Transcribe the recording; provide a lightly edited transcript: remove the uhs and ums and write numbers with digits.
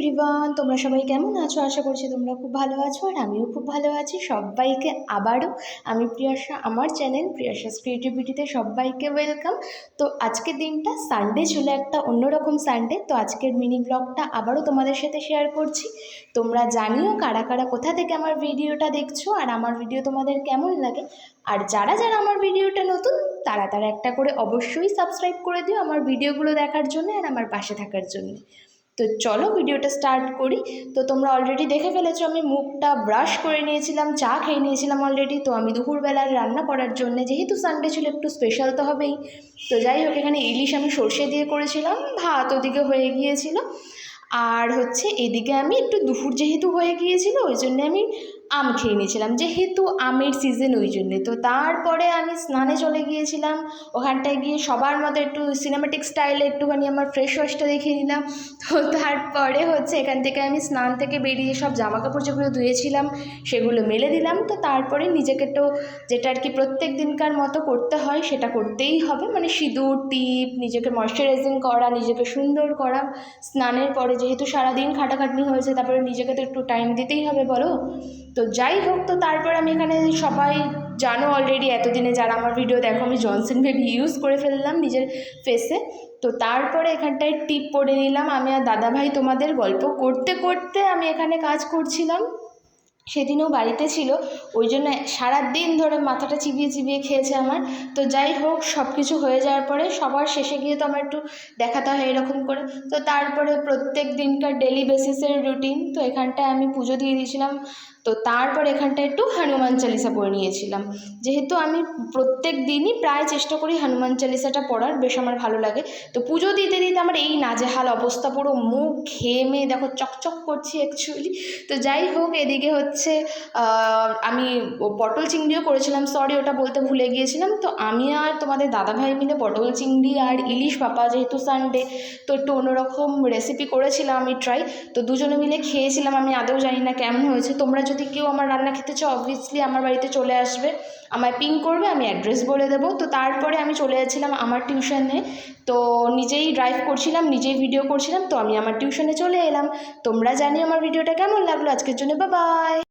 Everyone, তোমরা সবাই কেমন আছো? আশা করছি তোমরা খুব ভালো আছো আর আমিও খুব ভালো আছি। সবাইকে আবারও আমি প্রিয়াশা, আমার চ্যানেল প্রিয়াশাস ক্রিয়েটিভিটিতে সবাইকে ওয়েলকাম। তো আজকের দিনটা সানডে ছিল, একটা অন্যরকম সানডে। তো আজকের মিনি ব্লগটা আবারও তোমাদের সাথে শেয়ার করছি। তোমরা জানিও কারা কারা কোথা থেকে আমার ভিডিওটা দেখছো আর আমার ভিডিও তোমাদের কেমন লাগে। আর যারা যারা আমার ভিডিওটা নতুন তারা তারা একটা করে অবশ্যই সাবস্ক্রাইব করে দিও আমার ভিডিওগুলো দেখার জন্য আর আমার পাশে থাকার জন্য। তো চলো ভিডিওটা স্টার্ট করি। তো তোমরা অলরেডি দেখে ফেলেছো আমি মুখটা ব্রাশ করে নিয়েছিলাম, চা খেয়ে নিয়েছিলাম অলরেডি। তো আমি দুপুরবেলার রান্না করার জন্য, যেহেতু সানডে ছিল একটু স্পেশাল তো হবেই। তো যাই হোক, এখানে ইলিশ আমি সর্ষে দিয়ে করেছিলাম, ভাত ওদিকে হয়ে গিয়েছিল। আর হচ্ছে এদিকে আমি একটু দুপুর যেহেতু হয়ে গিয়েছিল ওই জন্য আমি আম খেয়ে নিয়েছিলাম, যেহেতু আমের সিজন ওই জন্যে। তো তারপরে আমি স্নানে চলে গিয়েছিলাম। ওখানটায় গিয়ে সবার মতো একটু সিনেমেটিক স্টাইলে একটুখানি আমার ফ্রেশ ওয়াশটা দেখিয়ে নিলাম। তো তারপরে হচ্ছে এখান থেকে আমি স্নান থেকে বেরিয়ে সব জামা কাপড় যেগুলো ধুয়েছিলাম সেগুলো মেলে দিলাম। তো তারপরে নিজেকে তো যেটা আর কি প্রত্যেক দিনকার মতো করতে হয় সেটা করতেই হবে, মানে সিঁদুর টিপ, নিজেকে ময়শ্চারাইজিং করা, নিজেকে সুন্দর করা স্নানের পরে, যেহেতু সারাদিন খাটাখাটনি হয়েছে তারপরে নিজেকে তো একটু টাইম দিতেই হবে বলো। তো যাই হোক, তো তারপর আমি এখানে, সবাই জানো অলরেডি, এতদিনে যারা আমার ভিডিও দেখো, আমি জনসন বেবি ইউজ করে ফেললাম নিজের ফেসে। তো তারপরে এখানটায় টিপ পরে নিলাম। আমি আর দাদাভাই তোমাদের গল্প করতে করতে আমি এখানে কাজ করছিলাম। সেদিনও বাড়িতে ছিল, ওই জন্য সারাদিন ধরে মাথাটা চিবিয়ে চিবিয়ে খেয়েছে আমার। তো যাই হোক, সব কিছু হয়ে যাওয়ার পরে সবার শেষে গিয়ে তো আমার একটু দেখাতে হয় এরকম করে। তো তারপরে প্রত্যেক দিনকার ডেলি বেসিসের রুটিন, তো এখানটায় আমি পুজো দিয়ে দিয়েছিলাম। তো তারপর এখানটায় একটু হনুমান চালিসা পড়ে নিয়েছিলাম, যেহেতু আমি প্রত্যেক দিনই প্রায় চেষ্টা করি হনুমান চালিসাটা পড়ার, বেশ আমার ভালো লাগে। তো পুজো দিতে দিতে আমার এই নাজেহাল অবস্থা, পুরো মুখ ঘেমে দেখো চকচক করছি অ্যাকচুয়ালি। তো যাই হোক, এদিকে হচ্ছে আমি পটল চিংড়িও করেছিলাম, সরি ওটা বলতে ভুলে গিয়েছিলাম। তো আমি আর তোমাদের দাদাভাই মিলে পটল চিংড়ি আর ইলিশ পাপা, যেহেতু সানডে তো একটু অন্যরকম রেসিপি করেছিলাম আমি ট্রাই। তো দুজনে মিলে খেয়েছিলাম, আমি আদৌ জানি না কেমন হয়েছে। তোমরা যদি কেউ আমার রান্না খেতে চাও অবভিয়াসলি আমার বাড়িতে চলে আসবে, আমায় পিং করবে, আমি অ্যাড্রেস বলে দেবো। তো তারপরে আমি চলে যাচ্ছিলাম আমার টিউশনে। তো নিজেই ড্রাইভ করছিলাম, নিজেই ভিডিও করছিলাম। তো আমি আমার টিউশনে চলে এলাম। তোমরা জানিও আমার ভিডিওটা কেমন লাগলো। আজকের জন্য বাই বাই।